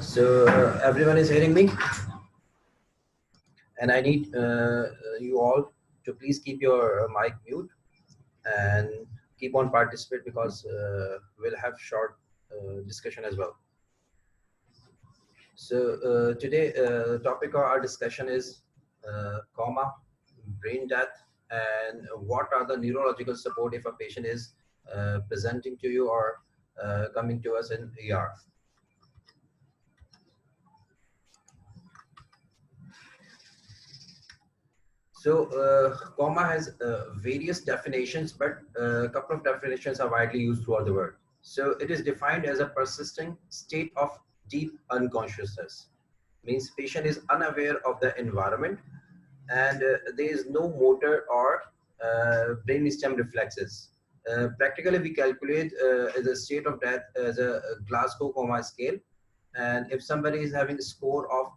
So everyone is hearing me, and I need you all to please keep your mic mute and keep on participate because we'll have short discussion as well. So today the topic of our discussion is coma, brain death, and what are the neurological support if a patient is presenting to you or coming to us in ER. So, coma has various definitions, but a couple of definitions are widely used throughout the world. So, it is defined as a persisting state of deep unconsciousness. Means patient is unaware of the environment, and there is no motor or brainstem reflexes. Practically, we calculate as a state of death as a Glasgow coma scale, and if somebody is having a score of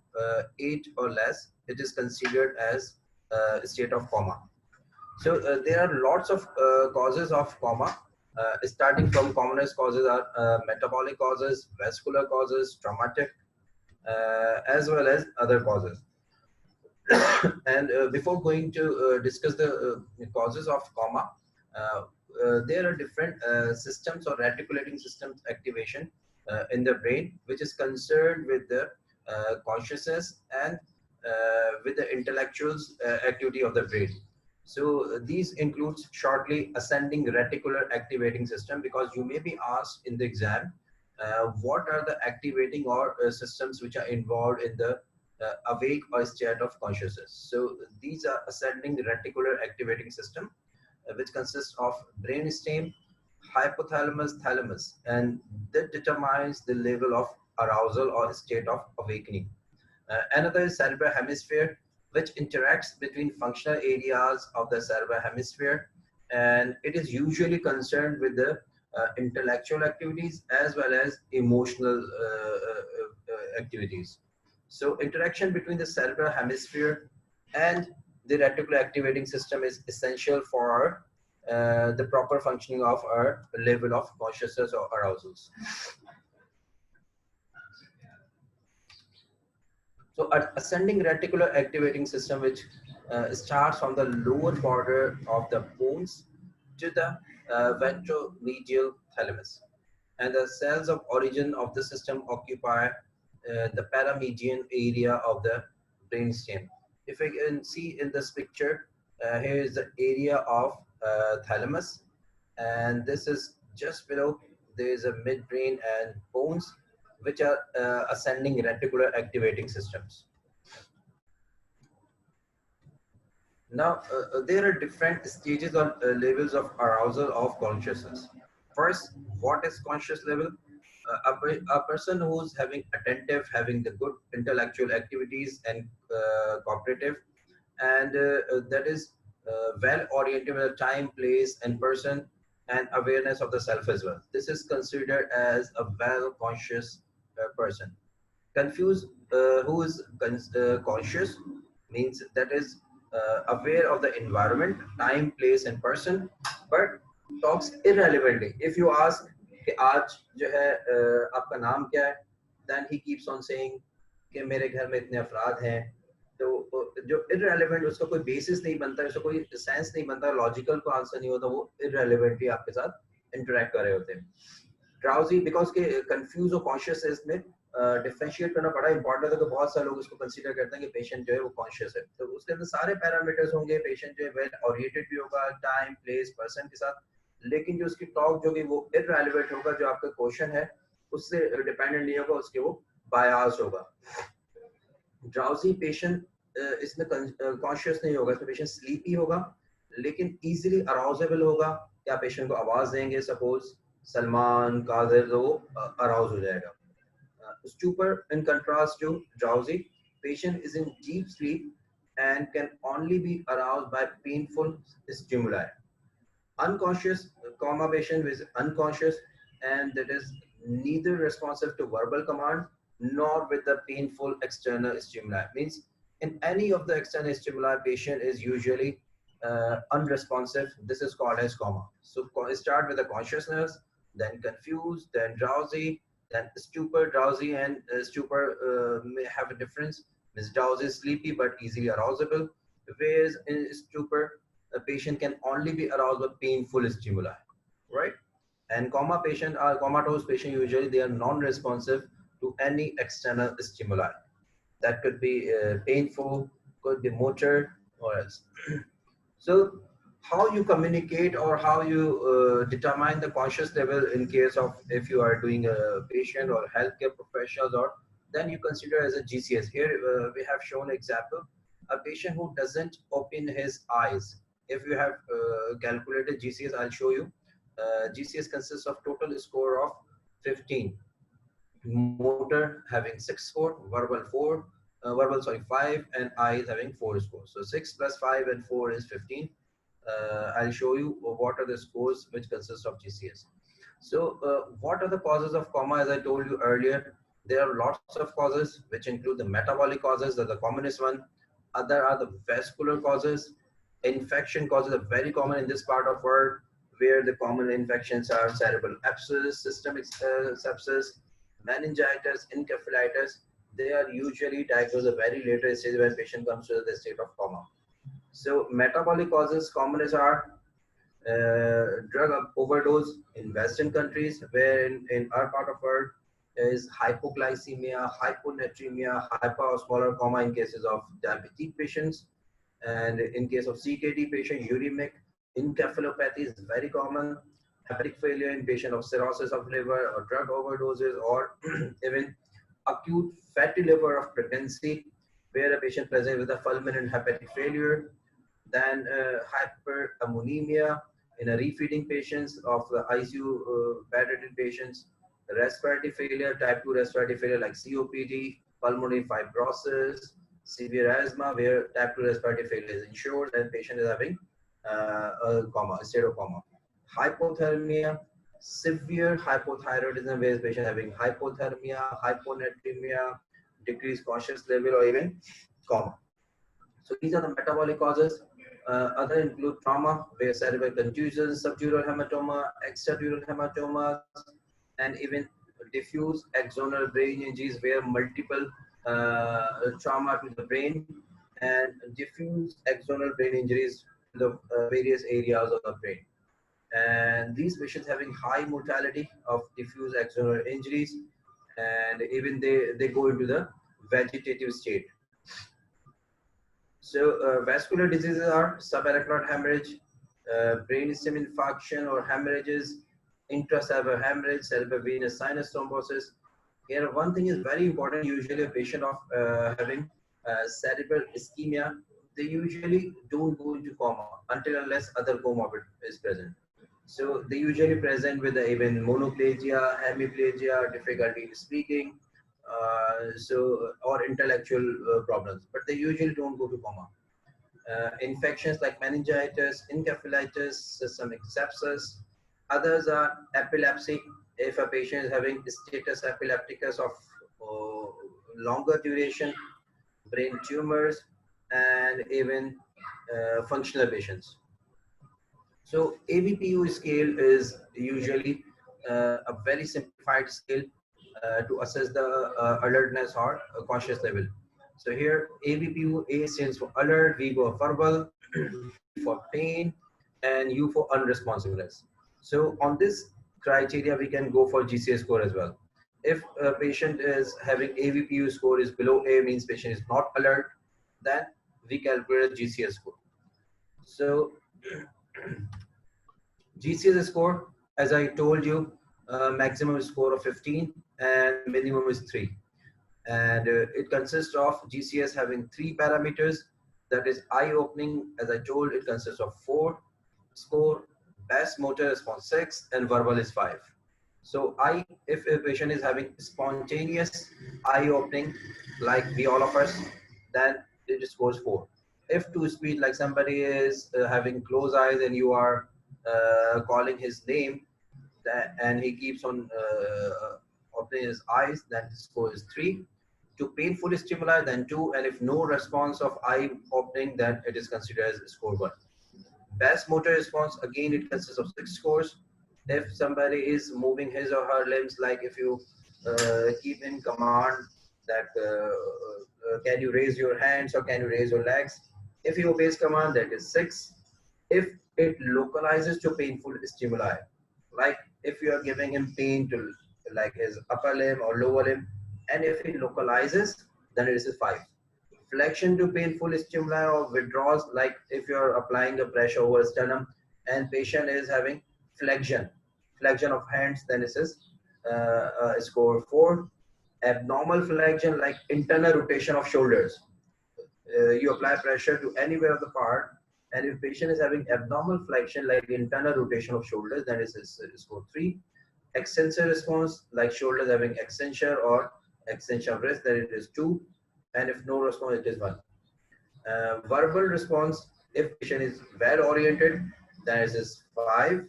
8 or less, it is considered as state of coma. So there are lots of causes of coma. Starting from commonest causes are metabolic causes, vascular causes, traumatic, as well as other causes. And before going to discuss the causes of coma, there are different systems or reticulating systems activation in the brain, which is concerned with the consciousness and with the intellectuals activity of the brain. So these includes shortly ascending reticular activating system, because you may be asked in the exam, what are the activating or systems which are involved in the awake or state of consciousness. So these are ascending reticular activating system, which consists of brainstem, hypothalamus, thalamus, and that determines the level of arousal or state of awakening. Another is cerebral hemisphere, which interacts between functional areas of the cerebral hemisphere, and it is usually concerned with the intellectual activities as well as emotional activities. So interaction between the cerebral hemisphere and the reticular activating system is essential for the proper functioning of our level of consciousness or arousals. So ascending reticular activating system, which starts from the lower border of the bones to the ventromedial thalamus. And the cells of origin of the system occupy the paramedian area of the brainstem. If you can see in this picture, here is the area of thalamus, and this is just below. There is a midbrain and bones, which are ascending reticular activating systems. Now, there are different stages or levels of arousal of consciousness. First, what is conscious level? A person who's having attentive, having the good intellectual activities and cooperative, and that is well oriented with time, place, and person, and awareness of the self as well. This is considered as a well conscious person. Confused, who is conscious, means that is aware of the environment, time, place, and person, but talks irrelevantly. If you ask कि आज जो है आपका नाम क्या है, then he keeps on saying कि मेरे घर में इतने अफराद हैं. तो जो irrelevant, उसका कोई basis नहीं बनता, उसका कोई sense नहीं बनता, logical को answer नहीं होता, वो irrelevantly आपके साथ interact कर रहे होते हैं. Drowsy, because के confused और conscious में डिफरेंशिएट करना बड़ा इंपॉर्टेंट है, तो बहुत सारे लोग इसको कंसीडर करते हैं कि पेशेंट जो है वो कॉन्शियस है. तो उसके अंदर सारे पैरामीटर्स होंगे, पेशेंट जो है वेल ओरिएंटेड भी होगा टाइम, प्लेस, पर्सन के साथ, लेकिन जो उसकी टॉक जो कि वो इररेलेवेंट होगा, जो आपका क्वेश्चन है उससे डिपेंडेंट नहीं होगा, उसके वो बायास होगा. ड्राउजी पेशेंट इसमें कॉन्शियस नहीं होगा, तो पेशेंट स्लीपी होगा लेकिन इजीली अराउजेबल होगा. क्या पेशेंट को आवाज देंगे सपोज सलमान कादिर, तो वो अराउज हो जाएगा. Stupor, in contrast to drowsy, patient is in deep sleep and can only be aroused by painful stimuli. Unconscious, coma patient is unconscious, and that is neither responsive to verbal command nor with the painful external stimuli. Means in any of the external stimuli, patient is usually unresponsive. This is called as coma. So start with the consciousness, then confused, then drowsy, Then stupor, drowsy, and stupor may have a difference. Means drowsy is sleepy but easily arousable, whereas in stupor, a patient can only be aroused by painful stimuli, right? And comatose patient usually they are non-responsive to any external stimuli. That could be painful, could be motor, or else. So how you communicate or how you determine the conscious level in case of if you are doing a patient or healthcare professionals, or then you consider as a GCS. Here we have shown example, a patient who doesn't open his eyes. If you have calculated GCS, I'll show you. GCS consists of total score of 15. Motor having 6 score, verbal 4, verbal sorry 5, and eyes having 4 scores. So 6 plus 5 and 4 is 15. I'll show you what are the scores which consist of GCS. So what are the causes of coma? As I told you earlier, there are lots of causes which include the metabolic causes, that the commonest one. Other are the vascular causes. Infection causes are very common in this part of world, where the common infections are cerebral abscess, systemic sepsis, meningitis, encephalitis. They are usually diagnosed at a very later stage when patient comes to the state of coma. So metabolic causes commonest are drug overdose in Western countries, where in our part of world is hypoglycemia, hyponatremia, hyperosmolar coma in cases of diabetic patients, and in case of CKD patient, uremic encephalopathy is very common. Hepatic failure in patient of cirrhosis of liver or drug overdoses, or even acute fatty liver of pregnancy, where a patient presents with a fulminant hepatic failure. Then hyperammonemia in a refeeding patients of the ICU bedridden patients, respiratory failure, type 2 respiratory failure like COPD, pulmonary fibrosis, severe asthma, where type 2 respiratory failure is ensured and patient is having a coma, a state of coma. Hypothermia, severe hypothyroidism, where patient having hypothermia, hyponatremia, decreased conscious level, or even coma. So these are the metabolic causes. Other include trauma, where cerebral contusions, subdural hematoma, extradural hematomas, and even diffuse axonal brain injuries, where multiple trauma to the brain, and diffuse axonal brain injuries to the various areas of the brain. And these patients having high mortality of diffuse axonal injuries, and even they go into the vegetative state. So vascular diseases are subarachnoid hemorrhage, brainstem infarction or hemorrhages, intracerebral hemorrhage, cerebral venous sinus thrombosis. Here, one thing is very important. Usually, a patient of having cerebral ischemia, they usually don't go into coma until unless other comorbid is present. So they usually present with even monoplegia, hemiplegia, difficulty in speaking, or intellectual problems, but they usually don't go to coma. Infections like meningitis, encephalitis, systemic sepsis. Others are epilepsy. If a patient is having status epilepticus of longer duration, brain tumors, and even functional patients. So ABPU scale is usually a very simplified scale to assess the alertness or conscious level. So here ABPU, A stands for alert, V for verbal, P for pain, and U for unresponsiveness. So on this criteria, we can go for GCS score as well. If a patient is having ABPU score is below A, means patient is not alert, then we calculate a GCS score. So GCS score, as I told you, maximum score of 15 and minimum is 3. And it consists of GCS having 3 parameters. That is eye opening, as I told, it consists of 4 score, best motor response 6, and verbal is 5. So if a patient is having spontaneous eye opening, like we all of us, then it scores 4. If to speed, like somebody is having closed eyes and you are calling his name, and he keeps on opening his eyes, then the score is 3. To painful stimuli, then 2, and if no response of eye opening, then it is considered as score 1. Best motor response, again, it consists of 6 scores. If somebody is moving his or her limbs, like if you keep in command that can you raise your hands or can you raise your legs. If he obeys command, that is 6. If it localizes to painful stimuli, like if you are giving him pain to like his upper limb or lower limb, and if it localizes, then it is 5. Flexion to painful stimuli or withdrawals, like if you're applying a pressure over sternum and patient is having flexion of hands, then it is score 4. Abnormal flexion, like internal rotation of shoulders, you apply pressure to anywhere of the part, and if patient is having abnormal flexion like internal rotation of shoulders, then it is score 3. Extensor response, like shoulders having extension or extension of wrist, then it is 2. And if no response, it is 1. Verbal response, if patient is well oriented, then it is 5.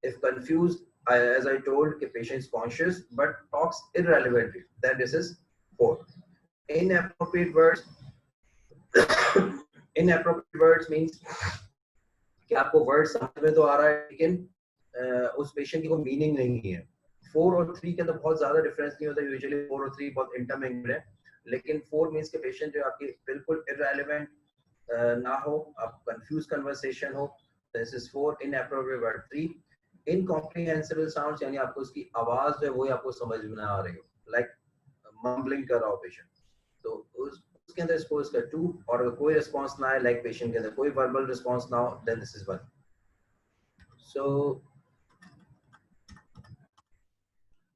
If confused, as I told, if patient is conscious but talks irrelevantly, then this is 4. Inappropriate words, inappropriate words means कि आपको word समझ में तो आ रहा है लेकिन उस patient की कोई मीनिंग नहीं है. 4 और 3 के अंदर बहुत ज्यादा डिफरेंस नहीं होता. यूजुअली 4 और 3 बहुत इंटरमिंग्ड है, लेकिन 4 मींस के पेशेंट जो आपकी बिल्कुल इररेलेवेंट ना हो, आप कंफ्यूज कन्वर्सेशन हो, this is 4. Inappropriate word 3. Incomprehensible sounds, यानी आपको उसकी आवाज जो है वो आपको समझ में ना आ रही हो, लाइक मम्बलिंग कर रहा हो पेशेंट, तो उसके अंदर इसको इसका 2. और अगर कोई रिस्पांस ना आए, लाइक पेशेंट के अंदर कोई वर्बल रिस्पांस ना हो, देन दिस इज 1. सो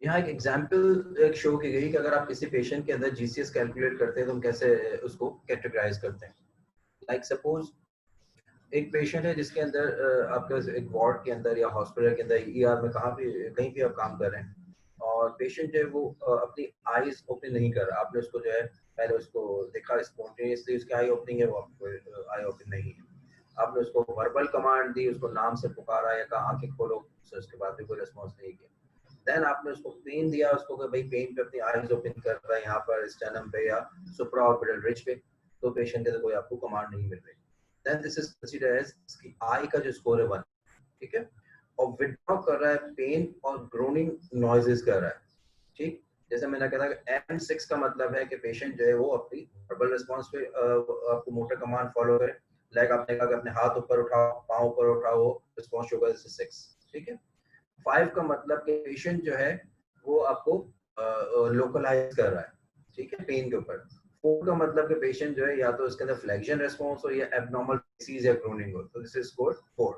यहाँ एक एग्जांपल एक शो की गई कि अगर आप किसी पेशेंट के अंदर जीसीएस कैलकुलेट करते हैं तो हम कैसे उसको कैटेगराइज करते हैं. लाइक सपोज एक पेशेंट है जिसके अंदर आपके एक वार्ड के अंदर या हॉस्पिटल के अंदर ईआर में कहीं भी आप काम कर रहे हैं, और पेशेंट जो है वो अपनी आईज ओपन नहीं कर रहा. आपने उसको जो है पहले उसको देखा स्पॉन्टेनियसली उसकी आई ओपनिंग है, वो आपको आई ओपन नहीं है. आपने उसको वर्बल कमांड दी, उसको नाम से पुकारा या कहा आंखें खोलो, उसके बाद भी कोई रिस्पॉन्स नहीं किया. देन आपने उसको पेन दिया, उसको कि भाई पेन पे अपनी आईज ओपन कर रहा है यहाँ पर स्टेनम पे या सुप्रा ऑर्बिटल रिज पे, तो पेशेंट के कोई आपको कमांड नहीं मिल रही. Then this is considered as इसकी आई का जो स्कोर है 1. ठीक है. और विथड्रॉ कर रहा है, पेन और ग्रोनिंग नॉइजेस कर रहा है. ठीक, जैसे मैंने कहा था M6 का मतलब है कि पेशेंट जो है वो अपनी वर्बल रिस्पांस पे आपको मोटर कमांड फॉलो करे. लाइक आपने कहा कि अपने हाथ ऊपर उठाओ, पांव ऊपर उठाओ, रिस्पांस होगा जैसे 6. ठीक है. 5 का मतलब कि पेशेंट जो है वो आपको लोकलाइज कर रहा है. ठीक है, पेन के ऊपर. 4 का मतलब कि पेशेंट जो है या तो इसके अंदर फ्लेक्शन रिस्पांस हो या एब्नॉर्मल डिसीज या ग्रोनिंग हो, तो दिस इज स्कोर 4.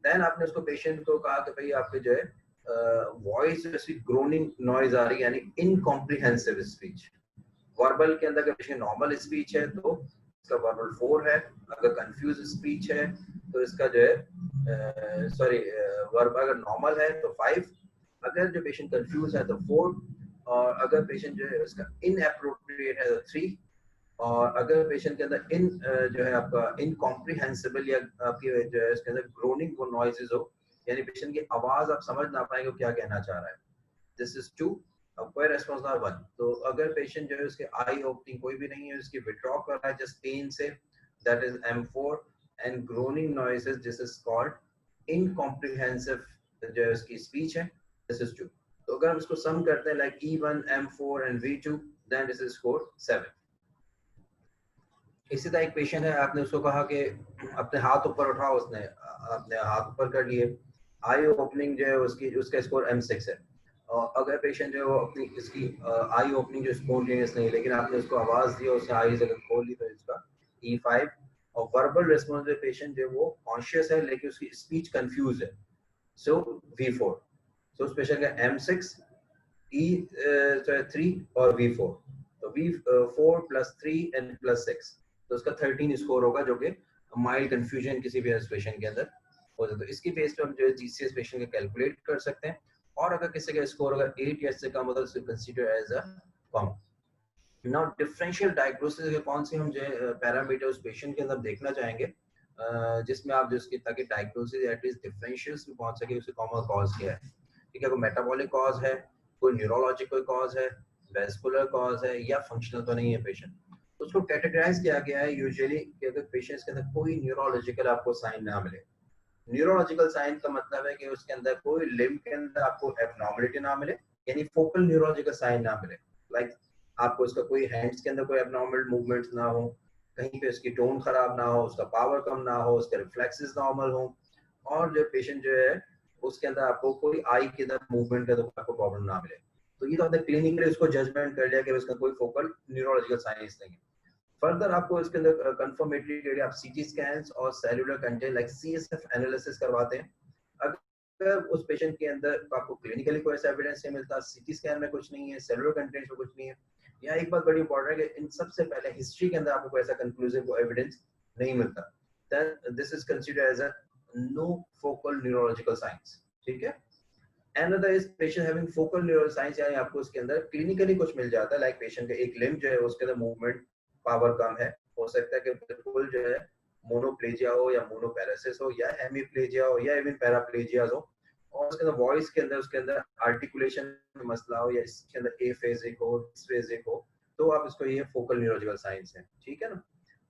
देन आपने उसको पेशेंट को कहा कि भाई आपके जो है वॉइस जैसी ग्रोनिंग नॉइज आ रही है, यानी इनकॉम्प्रिहेंसिव स्पीच. वर्बल के अंदर पेशेंट नॉर्मल स्पीच है तो इसका वर्बल 4 है. अगर कंफ्यूज स्पीच है तो इसका जो है सॉरी वर्ब अगर नॉर्मल है तो 5. अगर जो पेशेंट कंफ्यूज है तो 4. और अगर पेशेंट जो है उसका इनएप्रोप्रिएट है तो 3. और अगर पेशेंट के अंदर जो है आपका इनकॉम्प्रिहेंसिबल या आपकी जो है इसके अंदर ग्रोनिंग वो नॉइजेस हो, यानी पेशेंट की आवाज आप समझ ना पाएंगे क्या कहना चाह रहा है, दिस इज 2. अब कोई रेस्पॉन्स ना 1. तो अगर पेशेंट जो है उसके आई ओपनिंग कोई भी नहीं है, उसकी विथड्रॉ कर रहा है जस्ट पेन से, that is M4. And groaning noises, this is called incomprehensive जो है उसकी स्पीच है, दिस इज 2. तो अगर हम इसको सम करते हैं like E1, M4 and V2, then this is score 7. इसी तरह एक पेशेंट है, आपने उसको कहा कि अपने हाथ ऊपर उठाओ, उसने अपने हाथ ऊपर कर लिए. आई ओपनिंग जो है उसकी उसका स्कोर M6 है. और अगर पेशेंट जो है वो अपनी इसकी आई ओपनिंग जो स्पॉन्टेनियस नहीं, लेकिन आपने उसको आवाज दी और उसने आईज अगर खोल ली, तो इसका E5. और वर्बल रिस्पॉन्स जो पेशेंट जो है वो कॉन्शियस है लेकिन उसकी स्पीच कंफ्यूज है, सो V4. सो उस पेशेंट का M6, E3 और V4. तो V4 प्लस 3 एंड प्लस 6, तो उसका 13 स्कोर होगा, जो कि माइल्ड कंफ्यूजन किसी भी पेशेंट के अंदर हो जाता है. तो इसकी बेस पे हम जो है जीसीएस पेशेंट का कैलकुलेट कर सकते हैं. और अगर किसी का स्कोर अगर 8 या इससे कम होता है तो consider as a common. Now differential diagnosis के कौन से हम जो है पैरामीटर उस पेशेंट के अंदर देखना चाहेंगे, जिसमें आप जो इसकी ताकि डायग्नोसिस एटलीस्ट डिफरेंशियल्स में पहुंच सके, उसके कॉमन कॉज क्या है. ठीक है, कोई मेटाबॉलिक कॉज है, कोई न्यूरोलॉजिकल कॉज है, वेस्कुलर कॉज है, या फंक्शनल तो नहीं है पेशेंट. तो उसको कैटेगराइज किया गया है यूजुअली कि अगर पेशेंट्स के अंदर कोई न्यूरोलॉजिकल आपको साइन ना मिले. न्यूरोलॉजिकल साइन का मतलब है कि उसके अंदर कोई लिम्ब के अंदर आपको एबनॉर्मलिटी ना मिले, यानी फोकल न्यूरोलॉजिकल साइन ना मिले, लाइक आपको उसका कोई हैंड्स के अंदर कोई एबनॉर्मल मूवमेंट्स ना हो, कहीं पे उसकी टोन खराब ना हो, उसका पावर कम ना हो, उसके रिफ्लेक्सेस नॉर्मल हो, और जो पेशेंट जो है उसके अंदर आपको कोई आई के अंदर मूवमेंट का तो आपको प्रॉब्लम ना मिले। तो ये तो आपने क्लिनिकली उसको जजमेंट कर लिया कि उसका कोई फोकल न्यूरोलॉजिकल साइंस नहीं है। फर्दर आपको इसके अंदर कंफर्मेटरी के लिए आप सीटी स्कैन्स और cellular content like CSF analysis करवाते हैं। अगर उस पेशेंट के अंदर आपको क्लिनिकली कोई ऐसा एविडेंस नहीं मिलता, सीटी स्कैन में कुछ नहीं है, सेलुलर कंटेंट में कुछ नहीं है, या एक बात बड़ी इंपॉर्टेंट है कि इन सबसे पहले हिस्ट्री के अंदर आपको कोई ऐसा कंक्लूसिव एविडेंस नहीं मिलता, then this is considered as a no focal neurological signs. ठीक है। Another is patient having focal neural signs, यानी आपको उसके अंदर क्लिनिकली कुछ मिल जाता है, लाइक पेशेंट का एक लिम्ब जो है उसके अंदर मूवमेंट पावर कम है, हो सकता है कि बिल्कुल जो है मोनोप्लेजिया हो या मोनोपैरासिस हो या हेमीप्लेजिया हो या इवन पैराप्लेजिया हो, और उसके अंदर वॉइस के अंदर उसके अंदर आर्टिकुलेशन में मसला हो या इसके अंदर एफेजिक हो, डिस्फेजिक हो, तो आप इसको ये फोकल न्यूरोलॉजिकल साइंस है। ठीक है ना।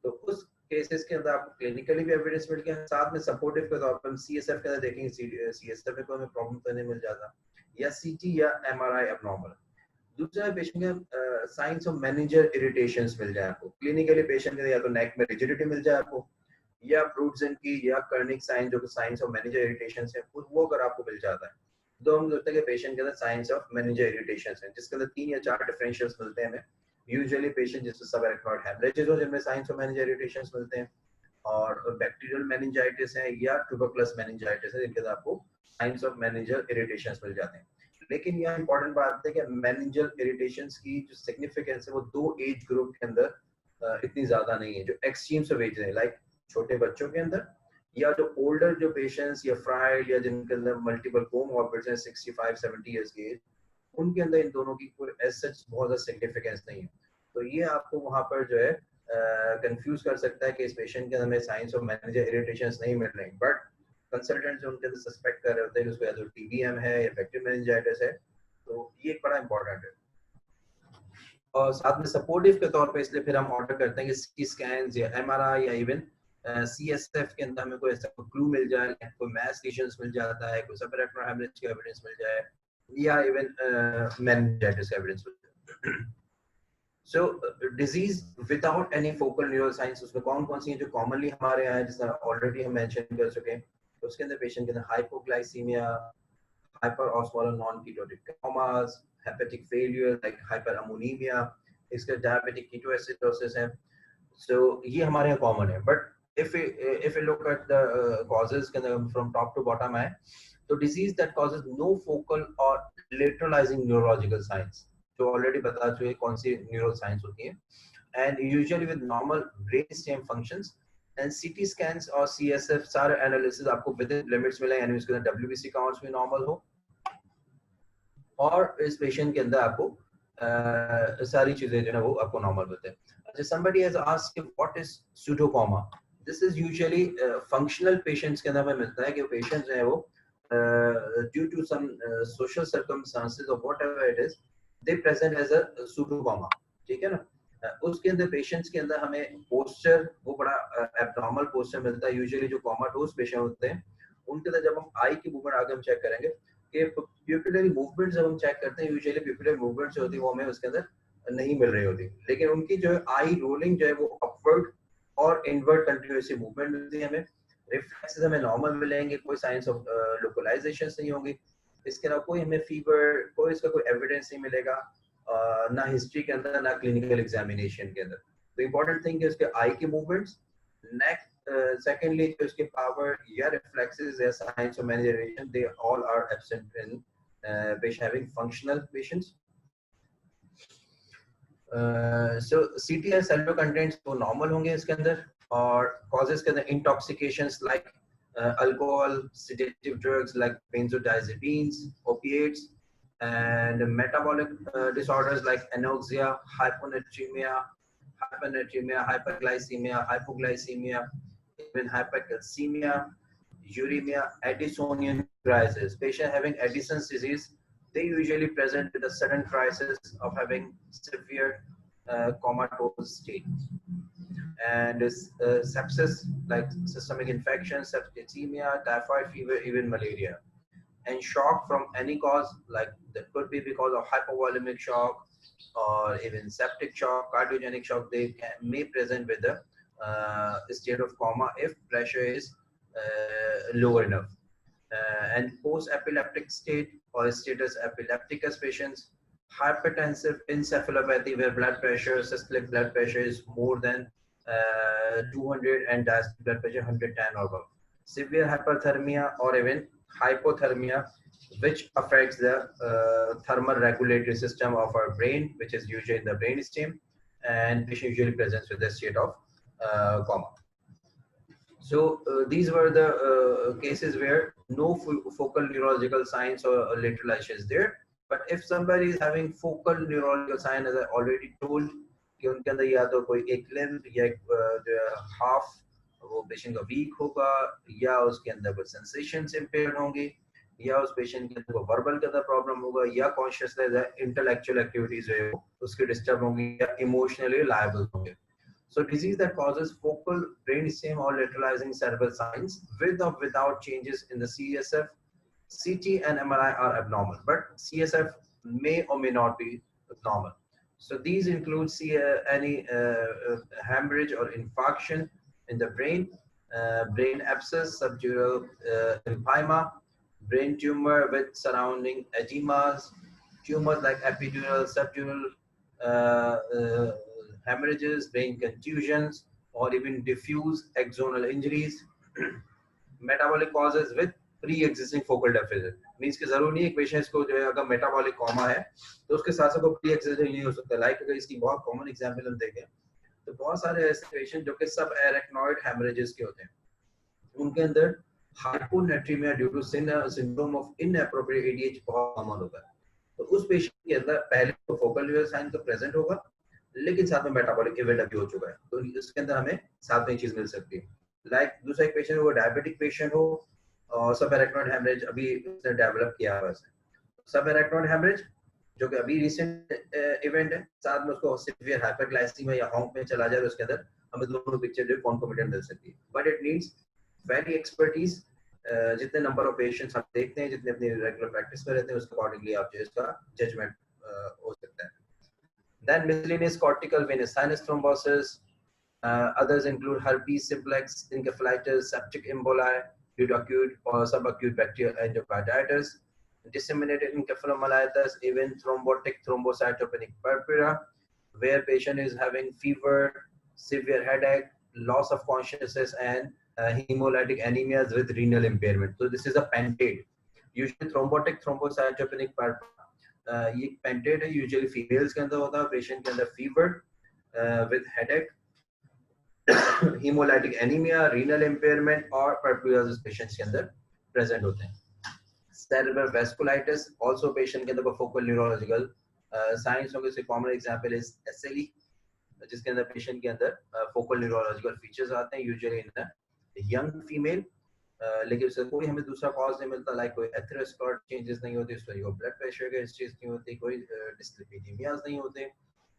तो उस केसेस के अंदर आपको क्लिनिकली भी एविडेंस मिल गया, साथ में सपोर्टिव के तौर पर हम सीएसएफ के अंदर देखेंगे, सीएसएफ में कोई हमें प्रॉब्लम तो नहीं मिल जाता, या सीटी या एमआरआई एबनॉर्मल। दूसरा पेशेंट का साइंस ऑफ मैनेजर इरिटेशंस मिल जाए आपको क्लिनिकली, पेशेंट के या तो नेक में रिजिडिटी मिल जाए आपको, या ब्रूड्सन की या कर्निक साइन जो कि साइंस ऑफ मैनेजर इरिटेशंस है, वो अगर आपको मिल जाता है तो हम देखते हैं कि पेशेंट के अंदर साइंस ऑफ मैनेजर इरिटेशंस है, जिसके अंदर 3 या 4 डिफरेंशियल्स मिलते हैं हमें। यूजुअली पेशेंट जिसमें सबएराक्नॉइड हेमरेजेस हो जिनमें साइंस ऑफ मैनेजर इरिटेशंस मिलते हैं, और बैक्टीरियल मेनिंजाइटिस है या ट्यूबरकुलस मेनिंजाइटिस है जिनके अंदर आपको साइंस ऑफ मैनेजर इरिटेशंस मिल जाते हैं। लेकिन यह इंपॉर्टेंट बात है कि मेनिंजल इरिटेशंस की जो सिग्निफिकेंस है वो 2 एज ग्रुप के अंदर इतनी ज्यादा नहीं है, जो एक्सट्रीम्स ऑफ एज है, लाइक छोटे बच्चों के अंदर, या जो ओल्डर जो पेशेंट्स या फ्राइड या जिनके अंदर मल्टीपल कोमॉर्बिड्स हैं 65-70 इयर्स की एज, उनके अंदर इन दोनों की कोई एज सच बहुत ज्यादा सिग्निफिकेंस नहीं है। तो ये आपको वहां पर जो है कंफ्यूज कर सकता है कि इस पेशेंट के अंदर हमें साइंस ऑफ मैनेजर इरिटेशंस नहीं मिल रही, बट कंसल्टेंट जो उनके अंदर सस्पेक्ट कर रहे होते हैं कि उसको या तो टीबीएम है या बैक्टीरियल मेनिंजाइटिस है, तो ये एक बड़ा इंपॉर्टेंट है। और साथ में सपोर्टिव के तौर पे इसलिए फिर हम ऑर्डर करते हैं कि सीटी स्कैन्स या एमआरआई या इवन सीएसएफ के अंदर हमें कोई ऐसा क्लू मिल जाए, कोई मैस लीशंस मिल जाता है, कोई सबरेक्टल हेमरेज का एविडेंस मिल जाए, या इवन मेनिंजाइटिस का एविडेंस मिल जाए। So disease without any focal neural signs उसमें कौन कौन सी हैं जो कॉमनली हमारे यहाँ है, जिसका ऑलरेडी हम मेंशन कर चुके हैं। तो उसके अंदर पेशेंट के अंदर hypoglycaemia, hyper osmolar non ketotic comas, hepatic failure like hyperammonaemia, इसका डायबिटिक कीटोएसिडोसिस है। सो ये हमारे यहाँ कॉमन है, but if we look at the causes from top to bottom है, तो disease that causes no focal or lateralizing neurological signs, जो already बता चुके कौन सी न्यूरल साइंस होती है, and usually with normal brainstem functions, and CT scans और CSF सारे एनालिसिस आपको within limits मिले, यानी उसके अंदर WBC काउंट्स भी नॉर्मल हो, और इस पेशेंट के अंदर आपको सारी चीजें जो है वो आपको नॉर्मल होते हैं। अच्छा, somebody has asked what is pseudocoma. This is usually functional patients के अंदर हमें मिलता है कि पेशेंट्स हैं वो due to some social circumstances or whatever it is, they present as a pseudocoma. ठीक है ना। उसके अंदर पेशेंट्स के अंदर हमें पोस्चर वो बड़ा एब्नॉर्मल पोस्चर मिलता है। यूजुअली जो कोमाटोज पेशेंट होते हैं उनके अंदर जब हम आई की मूवमेंट आगे हम चेक करेंगे कि प्यूपिलरी मूवमेंट जब हम चेक करते हैं, यूजुअली प्यूपिलरी मूवमेंट जो होती है वो हमें उसके अंदर नहीं मिल रही होती, लेकिन उनकी जो है आई रोलिंग जो है वो अपवर्ड और इनवर्ड कंटिन्यूअस मूवमेंट मिलती है हमें। रिफ्लेक्सेस हमें नॉर्मल मिलेंगे, कोई साइंस ऑफ लोकलाइजेशन नहीं होगी। इसके अलावा कोई हमें फीवर, कोई इसका कोई एविडेंस नहीं मिलेगा, ना हिस्ट्री के अंदर ना क्लिनिकल एग्जामिनेशन के अंदर। तो इम्पोर्टेंट थिंग है उसके आई की मूवमेंट्स, नेक, secondly तो इसके power या reflexes या signs of manageriation, they all are absent in patient having functional patients. So CT या cellular contents तो normal होंगे इसके अंदर, और causes के अंदर intoxications like alcohol, sedative drugs like benzodiazepines, opiates, and metabolic disorders like anorexia, hyponatremia, hyperglycemia, hypoglycemia, even hypercalcemia, uremia, Addisonian crisis. Patient having Addison's disease, they usually present with a sudden crisis of having severe comatose state. And sepsis, like systemic infection, septicemia, typhoid fever, even malaria. and shock from any cause, like that could be because of hypovolemic shock or even septic shock, cardiogenic shock, they may present with the state of coma if pressure is low enough. And post-epileptic state or status epilepticus patients, hypertensive encephalopathy where blood pressure, systolic blood pressure is more than 200 and diastolic blood pressure 110 or above. Severe hyperthermia or even hypothermia, which affects the thermal regulatory system of our brain, which is usually in the brain stem, and patient usually presents with a state of coma. So these were the cases where no focal neurological signs or lateral issue is there. But if somebody is having focal neurological sign, as I already told, कि उनके अंदर या तो कोई एक limb या half वो patient का weak होगा, या उसके अंदर कोई sensations impaired होंगी, या उस patient के अंदर कोई verbal के अंदर problem होगा, या consciousness या intellectual activities जो है उसकी disturb होंगी, या emotionally liable होंगे. So disease that causes focal brainstem or lateralizing cerebral signs with or without changes in the CSF, CT and MRI are abnormal, but CSF may or may not be normal. So these include any hemorrhage or infarction in the brain, brain abscess, subdural lymphoma, brain tumor with surrounding edemas, tumors like epidural, subdural hemorrhages, brain contusions, or even diffuse axonal injuries. Metabolic causes with pre-existing focal deficit means कि जरूर नहीं एक patient को जो है अगर metabolic coma है तो उसके साथ साथ प्री एक्जिस्टिंग नहीं हो सकता. लाइक अगर इसकी बहुत कॉमन एग्जांपल हम देखें तो बहुत सारे ऐसे पेशेंट जो कि सब एरेक्नॉइड हेमरेजेस के होते हैं, उनके अंदर hyponatremia due to syndrome of inappropriate ADH बहुत कॉमन होता है. तो उस पेशेंट के अंदर पहले तो फोकल न्यूरल साइन तो प्रेजेंट होगा, लेकिन साथ में मेटाबॉलिक इवेंट अभी हो चुका है, तो इसके अंदर हमें साथ में चीज मिल सकती है. लाइक दूसरा एक पेशेंट वो डायबिटिक पेशेंट हो और सब एरेक्नॉइड हेमरेज अभी उसने डेवलप किया है. सब एरेक्नॉइड हेमरेज जो कि अभी रिसेंट इवेंट है, साथ में उसको सिवियर हाइपरग्लाइसीमिया या हॉन्क में चला जाए तो उसके अंदर हमें दोनों पिक्चर जो कॉन्कोमिटेंट मिल सकती है. But it needs very expertise. जितने नंबर ऑफ पेशेंट्स हम देखते हैं, जितने अपनी रेगुलर प्रैक्टिस में रहते हैं, उसके अकॉर्डिंगली आप जो इसका जजमेंट हो सकता है. Then miscellaneous cortical venous sinus thrombosis. Others include herpes simplex, encephalitis, septic emboli due to acute or subacute bacterial endocarditis, disseminated encephalomyelitis, even thrombotic thrombocytopenic purpura, where patient is having fever, severe headache, loss of consciousness, and hemolytic anemias with renal impairment. So this is a pentate. Usually thrombotic thrombocytopenic purpura. ये painted है, usually females के अंदर होता है. Patient के अंदर fever with headache, haemolytic anaemia, renal impairment और पर्पुरियासिस patients के अंदर प्रेजेंट होते हैं. सेरेब्रल वेस्कुलाइटिस आल्सो पेशेंट के अंदर फोकल न्यूरोलॉजिकल साइंस होंगे. से कॉमन एग्जांपल इज एसएलई, जिसके अंदर पेशेंट के अंदर फोकल न्यूरोलॉजिकल फीचर्स आते हैं, यूजुअली इन यंग फीमेल. लेकिन उससे कोई हमें दूसरा कॉज नहीं मिलता, लाइक कोई एथेरोस्क्लेरोटिक चेंजेस नहीं होते, कोई ब्लड प्रेशर के हिस्ट्रीज नहीं होती, कोई डिस्लिपिडीमियाज नहीं होते,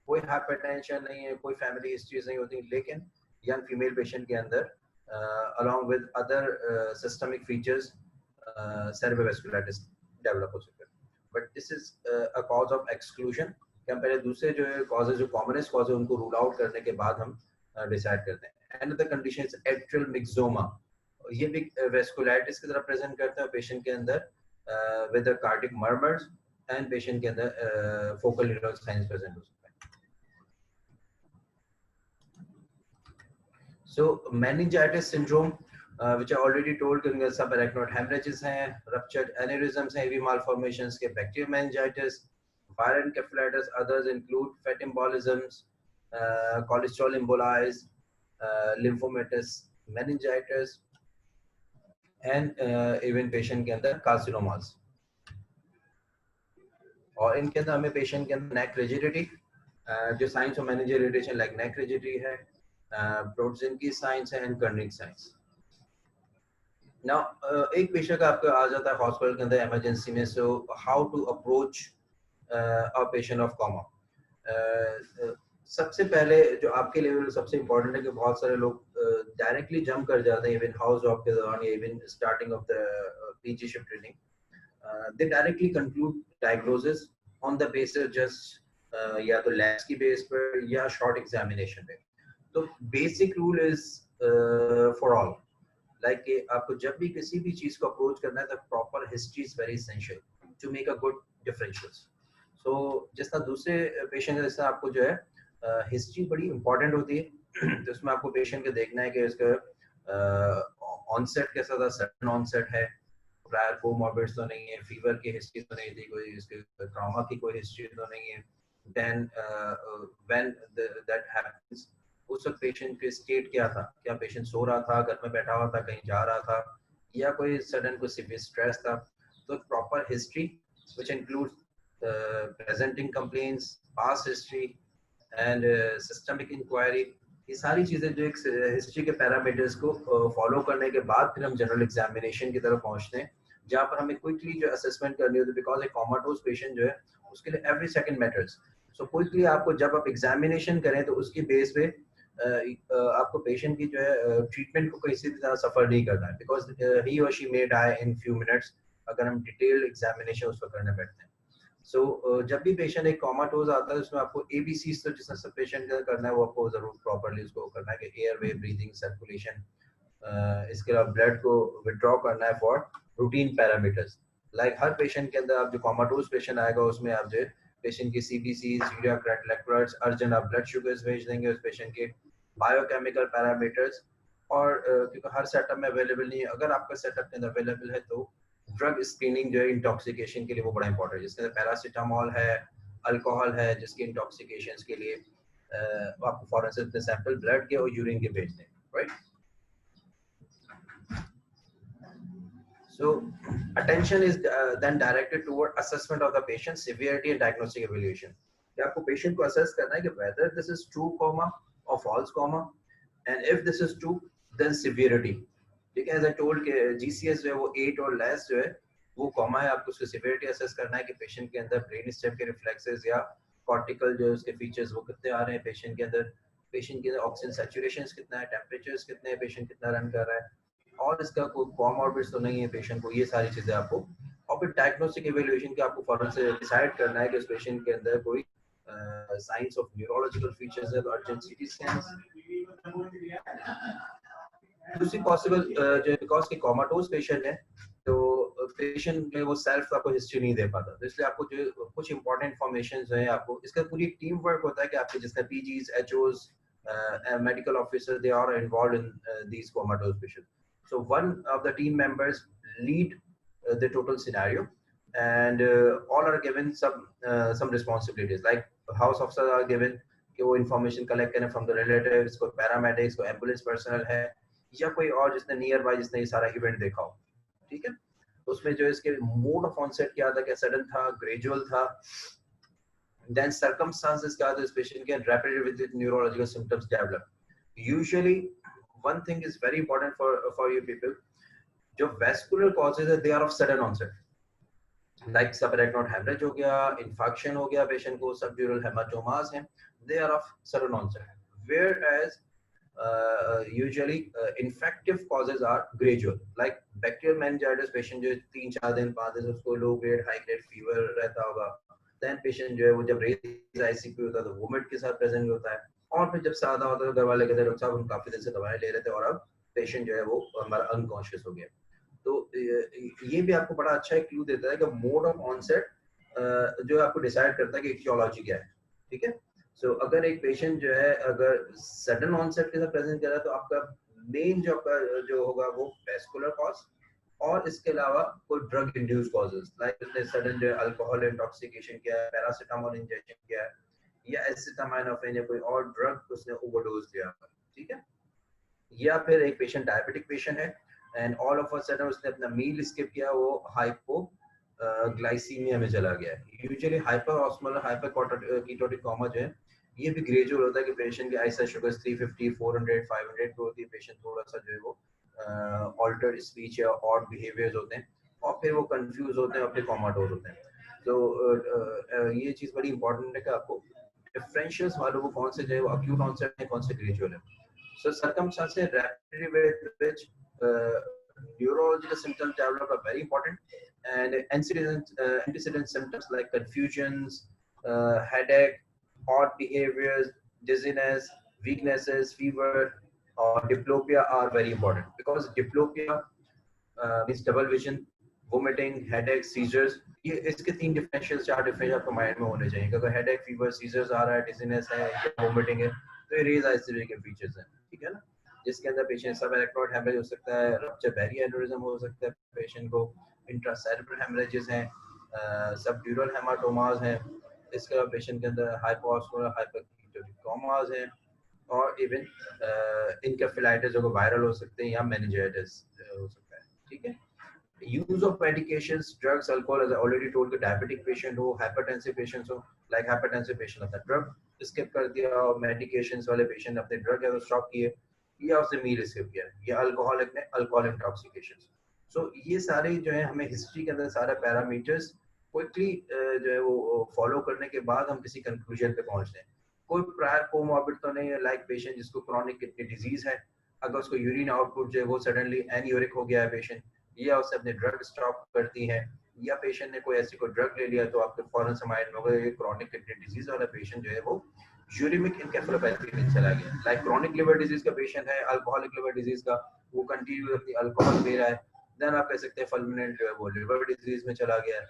कोई हाइपरटेंशन नहीं है, कोई फैमिली हिस्ट्रीज नहीं होती. लेकिन यंग फीमेल पेशेंट के अंदर along with other systemic features cerebral vasculitis develop हो सकता है. But this is a cause of exclusion. हम पहले दूसरे जो कॉजेज जो कॉमनेस्ट कॉज है उनको रूल आउट करने के बाद हम डिसाइड करते हैं. Another condition is atrial myxoma. ये भी वेस्कुलाइटिस की तरह प्रेजेंट करता है पेशेंट के अंदर with cardiac murmurs, and patient के अंदर फोकल न्यूरल साइंस प्रेजेंट हो सकता है. So meningitis syndrome which I already told कि सब एरेक्नॉइड हेमरेजेस हैं, रप्चर्ड एनेरिज्म्स हैं, एवी मालफॉर्मेशंस के bacterial meningitis, viral encephalitis. Others include fat embolisms, cholesterol embolise, lymphomatous meningitis, and even patient के अंदर carcinomas. और इनके अंदर हमें पेशेंट के अंदर नेक रिजिडिटी, जो signs of meningeal irritation like neck rigidity है, ब्रोडजिनकी साइंस है, एंड कर्निक साइंस. नाउ एक पेशेंट आपका आ जाता है हॉस्पिटल के अंदर इमरजेंसी में. So how to approach a patient of coma. सबसे पहले जो आपके लेवल सबसे इम्पोर्टेंट है कि बहुत सारे लोग डायरेक्टली जंप कर जाते हैं इवन हाउस जॉब के दौरान या even starting of the PG shift training. they directly conclude diagnosis on the basis just या तो labs की base पर या short examination पे. तो basic rule is for all. Like कि आपको जब भी किसी भी चीज को अप्रोच करना है तो proper history is very essential to make a good differentials. So जिस तरह दूसरे पेशेंट के जैसे आपको जो है हिस्ट्री बड़ी इंपॉर्टेंट होती है तो उसमें आपको पेशेंट को देखना है कि उसका ऑनसेट कैसा था, सडन ऑनसेट है, प्रायर कोमॉर्बिड्स तो नहीं है, फीवर की हिस्ट्री तो नहीं थी, कोई इसके ट्रॉमा की कोई हिस्ट्री तो नहीं है, देन व्हेन दैट हैपेंस उस वक्त पेशेंट के स्टेट क्या था, क्या पेशेंट सो रहा था, घर में बैठा हुआ था, कहीं जा रहा था, या कोई सडन कोई सीवियर स्ट्रेस था. तो proper history which includes presenting complaints, past history and systemic inquiry, ये सारी चीजें जो एक हिस्ट्री के पैरामीटर्स को फॉलो करने के बाद फिर हम जनरल एग्जामिनेशन की तरफ पहुंचते हैं जहां पर हमें क्विकली जो असेसमेंट करनी होती है बिकॉज एक कोमाटोज पेशेंट जो है उसके लिए every second matters. So quickly आपको जब आप एग्जामिनेशन करें तो उसकी बेस पे आपको पेशेंट की जो है ट्रीटमेंट को किसी तरह सफर नहीं करना है बिकॉज ही और she may die in few minutes अगर हम डिटेल एग्जामिनेशन उस पर करने बैठते हैं. So, जब भी पेशेंट एक कोमाटोज आता है उसमें आपको एबीसी तो जिस सब पेशेंट का करना है वो आपको जरूर प्रॉपर्ली उसको करना है कि एयर वे ब्रीदिंग सर्कुलेशन, इसके अलावा ब्लड को विड्रॉ करना है for routine parameters. Like her patient के अंदर आप जो कोमाटोज पेशेंट आएगा उसमें आप जो पेशेंट की सीबीसी, यूरिया इलेक्ट्रोलाइट्स, अर्जेंट आप ब्लड शुगर्स भेज देंगे उस पेशेंट के, बायोकेमिकल पैरामीटर्स, और क्योंकि हर सेटअप में अवेलेबल नहीं है, अगर आपका सेटअप के अंदर अवेलेबल है तो ड्रग स्क्रीनिंग जो है इंटॉक्सिकेशन के लिए वो बड़ा इंपॉर्टेंट है, जिसके अंदर पैरासीटामोल है, अल्कोहल है, जिसके इंटॉक्सिकेशन के लिए आपको फॉरन से अपने सैंपल ब्लड के और यूरिन के भेज दें, right. So attention is then directed toward assessment of the patient severity and diagnostic evaluation. कि आपको पेशेंट को असेस करना है कि whether this is true comma or false comma, and if this is true then severity. ठीक है, as I told कि GCS जो है वो 8 और less जो है वो कॉमा है, आपको उसकी severity असेस करना है कि पेशेंट के अंदर ब्रेन स्टेम के रिफ्लेक्सेस या कॉर्टिकल जो है उसके फीचर्स वो कितने आ रहे हैं पेशेंट के अंदर, पेशेंट के अंदर ऑक्सीजन सैचुरेशन कितना है, टेम्परेचर्स कितने हैं, पेशेंट कितना रन कर रहा है, और इसका कोई कॉमॉर्बिड्स तो नहीं है पेशेंट को, ये सारी चीजें आपको, और फिर डायग्नोस्टिक इवैल्यूएशन के आपको फौरन से डिसाइड करना है कि उस पेशेंट के अंदर कोई साइंस ऑफ न्यूरोलॉजिकल फीचर्स है तो अर्जेंट सीटी स्कैन. दूसरी पॉसिबल जो बिकॉज के कोमाटोज पेशेंट है तो पेशेंट में वो सेल्फ आपको हिस्ट्री नहीं दे पाता, तो इसलिए आपको जो कुछ इंपॉर्टेंट इन्फॉर्मेशन जो है आपको, इसका पूरी टीम वर्क होता है कि आपके जिसका PGs, एचओज, medical officer, they are involved in these comatose patients. So one of the team members lead the total scenario, and all are given some responsibilities. Like house officers are given कि वो information collect करें from the relatives, कोई paramedics, कोई ambulance personnel है, या कोई और जिसने नियर बाय जिसने ये सारा इवेंट देखा हो. ठीक है, उसमें जो इसके मोड ऑफ ऑनसेट क्या था, क्या सडन था, ग्रेजुअल था, then circumstances क्या था, इस पेशेंट के rapidly with neurological symptoms develop. Usually one thing is very important for you people, जो vascular causes है they are of sudden onset, like subarachnoid hemorrhage हो गया, infarction हो गया पेशेंट को, subdural hematomas हैं, they are of sudden onset, whereas usually infective causes are gradual, like bacterial meningitis patient जो 3-4 दिन 5 दिन उसको low grade high grade fever रहता होगा, then patient जो है वो जब रेज आईसीपी होता है तो वोमिट के साथ प्रेजेंट होता है, और फिर जब सादा होता है तो दवा लेके डॉक्टर साहब हम काफी दिन से दवाएं ले रहे थे और अब पेशेंट जो है वो हमारा अनकॉन्शियस हो गया. तो ये भी आपको बड़ा अच्छा एक क्लू देता है कि मोड ऑफ ऑनसेट जो आपको डिसाइड करता है कि इटियोलॉजी क्या है. ठीक है, सो अगर एक पेशेंट जो है अगर सडन ऑनसेट के साथ प्रेजेंट कर रहा है तो आपका मेन जो आपका जो होगा वो वेस्कुलर कॉज, और इसके अलावा कोई ड्रग इंड्यूस कॉजेस, लाइक उसने सडन जो अल्कोहल इंटॉक्सिकेशन किया है, पैरासीटामोल इंजेक्शन किया है, या एसिटामाइनोफेन या कोई और ड्रग उसने ओवरडोज लिया. ठीक है, या फिर एक पेशेंट डायबिटिक पेशेंट है and all of a sudden उसने अपना मील स्किप किया, वो हाइपो ग्लाइसीमिया में चला गया. Usually hyper osmolar hyper ketotic coma जो है ये भी ग्रेजुअल होता है कि पेशेंट की आइसा शुगर 350, 400, 500 पे होती है, पेशेंट थोड़ा सा जो है वो ऑल्टर्ड स्पीच या ऑड बिहेवियर्स होते हैं और फिर वो कंफ्यूज होते हैं और फिर कोमाटोज होते हैं. तो ये चीज बड़ी इंपॉर्टेंट है कि आपको डिफरेंशियल्स मालूम हो कौन से जो है वो अक्यूट ऑनसेट है, कौन से ग्रेजुअल है. So circumstances rapidly with which neurological symptoms develop are very important. and antecedent symptoms like confusions, headache, odd behaviors, dizziness, weaknesses, fever, or diplopia are very important, because diplopia means double vision, vomiting, headache, seizures. ये इसके तीन differential चार differential आपको mind में होने चाहिए कि अगर हेडेक, फीवर, सीजर्स आ रहा है, डिजीनेस है या वोमिटिंग है, तो ये रेज आइसोलेशन के फीचर्स हैं, ठीक है ना, जिसके अंदर पेशेंट सब इलेक्ट्रोड हेमरेज हो सकता है, रप्चर बैरियर एन्यूरिज्म हो सकता है पेशेंट को, इंट्रासेरेब्रल हेमरेजेस हैं, सबड्यूरल हेमाटोमास हैं, इसके अलावा पेशेंट के अंदर हाइपोस्कुलर हाइपरकीटोटिकोमास हैं, और इवन इनकेफेलाइटिस जो वायरल हो सकते हैं या मेनिंजाइटिस हो सकता है, ठीक है। use of medications, drugs, alcohol, as I already told, the diabetic patient हो, hypertensive patients हो, like hypertensive patient अपना drug skip कर दिया, और medications वाले patient अपने drug है तो stop किए, या उसने meal skip किया, या alcoholic ने alcohol intoxications. So ये सारे जो है हमें history के अंदर सारे parameters quickly जो है वो follow करने के बाद हम किसी conclusion पे पहुंचते हैं. कोई prior comorbid तो नहीं है, like patient जिसको chronic kidney disease है, अगर उसको यूरिन आउटपुट जो है वो सडनली एन्यूरिक हो गया है पेशेंट, या उससे अपने ड्रग स्टॉप करती है, या पेशेंट ने कोई ऐसी कोई ड्रग ले लिया, तो आपके फौरन से माइंड में होगा ये क्रोनिक किडनी डिजीज वाला पेशेंट जो है वो यूरिमिक इनकेफेलोपैथी में चला गया, लाइक क्रोनिक लिवर डिजीज का पेशेंट है, अल्कोहलिक लिवर डिजीज का, वो कंटिन्यू अपनी अल्कोहल ले रहा है, देन आप कह सकते हैं फुलमिनेंट जो है वो लिवर डिजीज में चला गया है।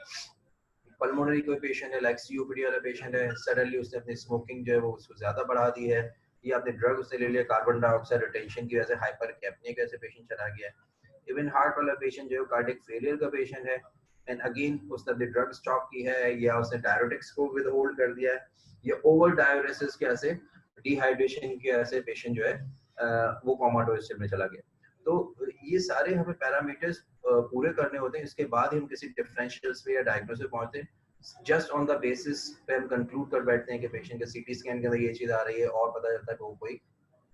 पल्मोनरी कोई पेशेंट है, लाइक सीओपीडी वाला पेशेंट है, सडनली उसने अपनी स्मोकिंग जो है वो उसको ज्यादा बढ़ा दी है, या आपने ड्रग उसने ले लिया कार्बन डाइऑक्साइड रिटेंशन की वजह से, हाइपर कैप्निया कैसे पेशेंट चला गया है। इवन हार्ट वाला पेशेंट जो है कार्डियक फेलियर का पेशेंट है, एंड अगेन उसने अपनी ड्रग स्टॉप की है, या उसने डायरेटिक्स को विद होल्ड कर दिया है, या ओवर डायरेसिस के ऐसे डिहाइड्रेशन के ऐसे पेशेंट जो है वो कोमाटोसिस में चला गया। तो ये सारे हमें पैरामीटर्स पूरे करने होते हैं, इसके बाद ही हम किसी डिफरेंशियल्स पे या डायग्नोसिस पहुंचते हैं। जस्ट ऑन द बेसिस पे हम कंक्लूड कर बैठते हैं कि पेशेंट के सीटी स्कैन के अंदर ये चीज आ रही है, और पता चलता है कि वो कोई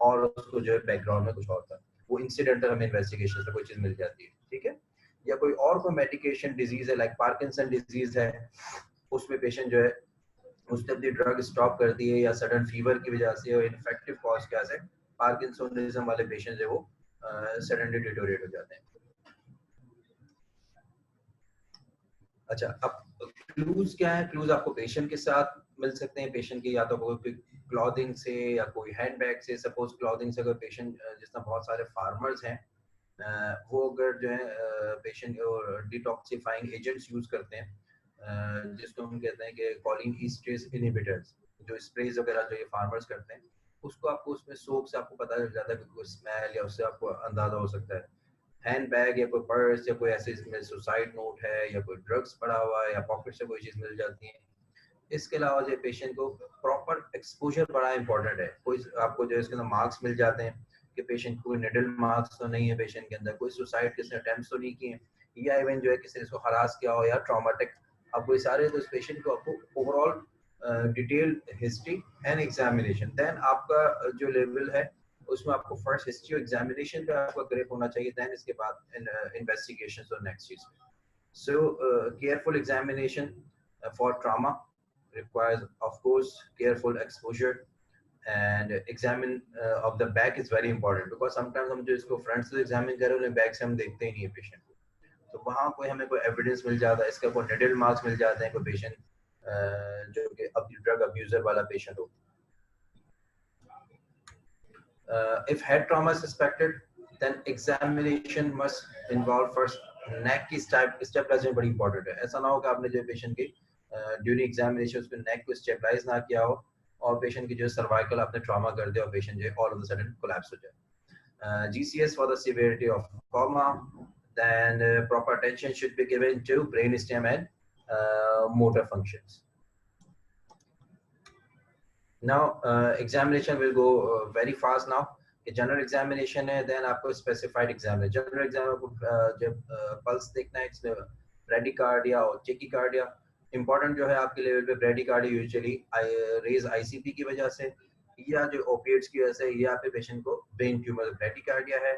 और उसको जो है बैकग्राउंड में कुछ और था, वो इंसिडेंटल हमें इन्वेस्टिगेशन से कोई चीज मिल जाती है, ठीक है। या कोई और कोई मेडिकेशन डिजीज है, लाइक पार्किंसन डिजीज है, उसमें पेशेंट जो है उसने अपनी ड्रग स्टॉप कर दी है, या सडन फीवर की वजह से और इन्फेक्टिव कॉज क्या से पार्किंसोनिज्म वाले पेशेंट है वो सडनली डिटोरेट हो जाते हैं। अच्छा, अब क्लूज क्या है? क्लूज आपको पेशेंट के साथ मिल सकते हैं, पेशेंट की या तो कोई क्लॉथिंग से या कोई हैंडबैग से। सपोज क्लॉथिंग से अगर पेशेंट, जिस तरह बहुत सारे फार्मर्स हैं वो अगर जो है पेशेंट डिटॉक्सिफाइंग एजेंट्स यूज करते हैं, जिसको हम कहते हैं कि कॉलिन ईस्टेज इनहिबिटर्स, जो स्प्रेज वगैरह जो ये फार्मर्स करते हैं, उसको आपको उसमें सोप से आपको पता चल जाता है कि कोई स्मेल, या उससे आपको अंदाजा हो सकता है। हैंड बैग या कोई पर्स या कोई ऐसे इसमें सुसाइड नोट है, या कोई ड्रग्स पड़ा हुआ है, या पॉकेट से कोई चीज मिल जाती है। इसके अलावा जो पेशेंट को प्रॉपर एक्सपोजर बड़ा इंपॉर्टेंट है। कोई आपको जो इसके अंदर मार्क्स मिल जाते हैं कि पेशेंट कोई निडल मार्क्स तो नहीं है, पेशेंट के अंदर कोई सुसाइड किसी अटेम्प्ट्स तो नहीं किए, या इवन जो है किसी ने इसको हरास किया हो या ट्रॉमेटिक, आपको ये सारे तो इस पेशेंट को आपको overall detail history and examination, then आपका जो लेवल है उसमें आपको फर्स्ट हिस्ट्री एग्जामिनेशन पे आपका ग्रिप होना चाहिए, देन इसके बाद इन्वेस्टिगेशन और नेक्स्ट चीज। So careful examination for trauma requires of course careful exposure, and examine of the back is very important, because sometimes हम जो इसको फ्रंट से एग्जामिन कर रहे हैं बैक से हम देखते ही नहीं है पेशेंट को, तो वहाँ कोई हमें कोई एविडेंस मिल जाता है, इसका कोई निडल मार्क्स मिल जाते हैं, कोई पेशेंट जो कि अब ड्रग अब्यूजर वाला पेशेंट हो। If head trauma is suspected, then examination must involve first neck की stabilization बड़ी important है। ऐसा ना हो कि आपने जो पेशेंट की ड्यूरिंग एग्जामिनेशन उसके नेक को स्टेबलाइज ना किया हो, और पेशेंट की जो सर्वाइकल आपने ट्रॉमा कर दिया और पेशेंट जो all of the sudden collapse हो जाए। GCS for the severity of trauma, then proper attention should be given to brainstem and motor functions. Now examination will go very fast now. General examination है, then आपको specified examination. General exam आपको जब pulse देखना है, इसमें bradycardia और tachycardia important जो है आपके लेवल पे। ब्रेडिकार्डिया यूजुअली रेज आईसीपी की वजह से, या जो ओपिएट्स की वजह से, या पे पेशेंट को ब्रेन ट्यूमर ब्रेडिकार्डिया है।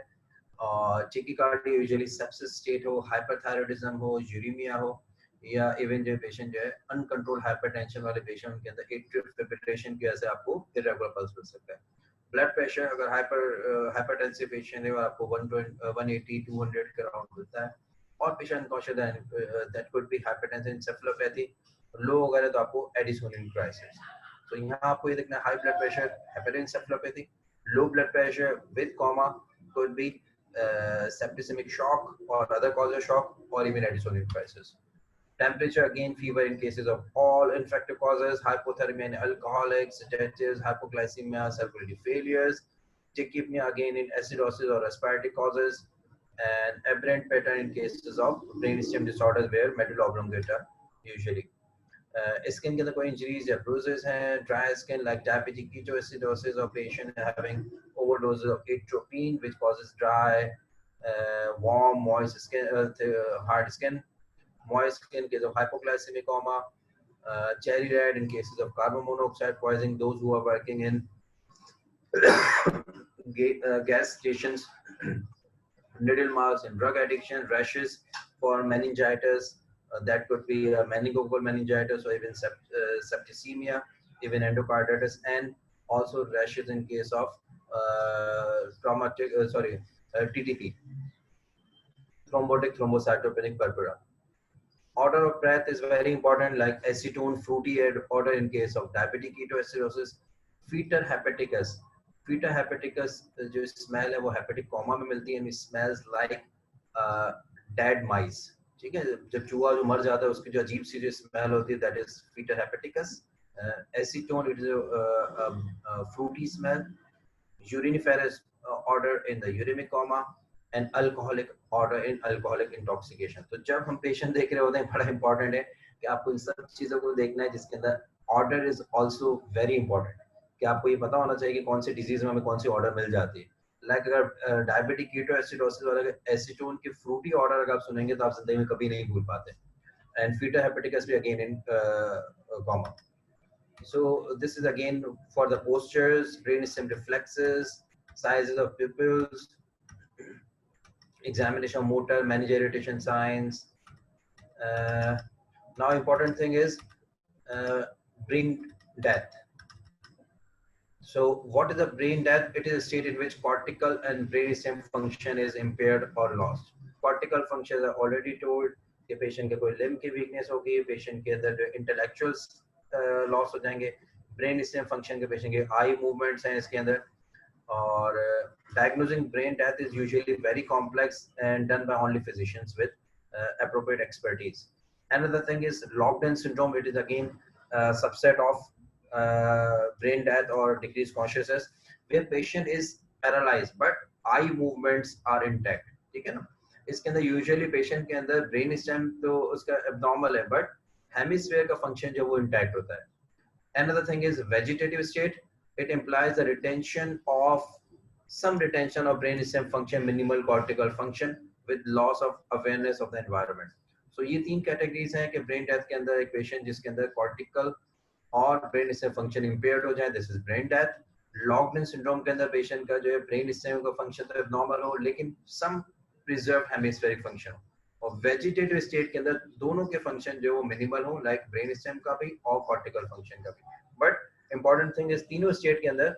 और टेकिकार्डिया यूजुअली सेप्सिस स्टेट हो, हाइपरथायराइडिज्म हो, यूरेमिया हो, या इवन जो पेशेंट जो है अनकंट्रोल्ड हाइपरटेंशन वाले पेशेंट, उनके अंदर एट्रियल फिब्रिलेशन की वजह से आपको इरेगुलर पल्स मिल सकता है। ब्लड प्रेशर अगर हाइपरटेंसिव पेशेंट है और आपको 120 180 200 के अराउंड मिलता है, और पेशेंट अनकॉन्शियस है, that could be hypertension, encephalopathy, low हो गया तो आपको एडिसोनिन क्राइसिस। तो यहाँ आपको ये देखना है, high blood pressure hepatic encephalopathy, low blood pressure with coma could be septicemic shock or other cause of shock or even Addisonian crisis. Temperature, again, fever in cases of all infective causes, hypothermia in alcoholics, sedatives, hypoglycemia, circulatory failures, tachypnea, again, in acidosis or respiratory causes, and aberrant pattern in cases of brainstem disorders where medulla oblongata usually. Skin के अंदर कोई injuries या bruises हैं, dry skin like diabetic ketoacidosis or patient having overdose of atropine which causes dry, warm, moist skin, hard skin, moist skin in case of hypoglycemic coma, cherry red in cases of carbon monoxide poisoning, those who are working in gas stations, needle marks and drug addiction, rashes for meningitis, that could be meningococcal meningitis or even septicemia, even endocarditis, and also rashes in case of TTP, thrombotic thrombocytopenic purpura. Order of breath is very important, like acetone, fruity order in case of diabetic ketoacidosis, fetal hepaticus. Fetal hepaticus जो smell है वो hepatic coma में मिलती है, and it smells like dead mice. ठीक है, जब चूहा जो मर जाता है उसकी जो अजीब सी जो smell होती है, that is fetal hepaticus. Acetone, it is a fruity smell. Uriniferous order in the uremic coma, and alcoholic order in alcoholic intoxication. तो जब हम पेशेंट देख रहे होते हैं, बड़ा इंपॉर्टेंट है कि आपको इन सब चीजों को देखना है, जिसके अंदर order is also very important, कि आपको ये पता होना चाहिए कि कौन सी डिजीज में हमें कौन सी ऑर्डर मिल जाती है। लाइक अगर डायबिटिक कीटोएसिडोसिस वाले एसीटोन की फ्रूटी ऑर्डर अगर आप सुनेंगे तो आप जिंदगी में कभी नहीं भूल पाते। एंड फीटल हेपेटिकस भी again in comma. So this is again for the postures, brainstem reflexes, sizes of pupils, examination of motor, manage irritation signs. Now important thing is brain death. So what is the brain death? It is a state in which cortical and brainstem function is impaired or lost. Cortical functions are already told कि patient के कोई limb की weakness होगी, patient के अंदर जो intellectuals loss हो जाएंगे, ब्रेन स्टेम फंक्शन के पेशेंट के आई मूवमेंट्स हैं इसके अंदर, और diagnosing brain death is usually very complex and done by only physicians with appropriate expertise. Another thing is locked-in syndrome. It is again a subset of brain death or decreased consciousness, where patient is paralyzed but eye movements are intact. ठीक है ना, इसके अंदर usually patient के अंदर brain stem तो उसका abnormal है, बट हेमिस्फीयर का फंक्शन जो वो इंटैक्ट होता है. Another thing is vegetative state. It implies the retention of some retention of brain stem function, minimal cortical function with loss of awareness of the environment. So ये तीन categories हैं कि brain death के अंदर एक patient जिसके अंदर cortical और ब्रेन स्टेम फंक्शन इंपेयर्ड हो जाए, this is brain death. Locked in syndrome के अंदर पेशेंट का जो है ब्रेन स्टेम का फंक्शन तो नॉर्मल हो लेकिन सम प्रिजर्व हेमिस्फेरिक फंक्शन हो, और वेजिटेटिव स्टेट के अंदर दोनों के फंक्शन जो वो मिनिमल हो, लाइक ब्रेन स्टेम का भी और कॉर्टिकल फंक्शन का भी. बट इंपॉर्टेंट थिंग इज तीनों स्टेट के अंदर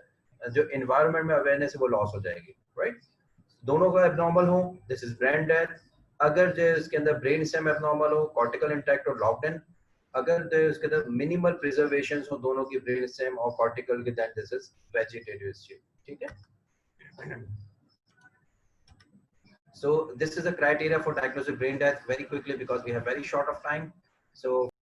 जो एनवायरनमेंट में अवेयरनेस है वो लॉस हो जाएगी, राइट. दोनों का एबनॉर्मल हो, दिस इज ब्रेन डेथ. अगर जो इसके अंदर ब्रेन स्टेम एबनॉर्मल हो, कॉर्टिकल इंटैक्ट हो, लॉक्ड इन. अगर जो इसके अंदर मिनिमल प्रिजर्वेशन हो दोनों की ब्रेन स्टेम और कॉर्टिकल की, that this is vegetative state. ठीक है. So this is a criteria for diagnosing brain death very quickly because we have very short of time. So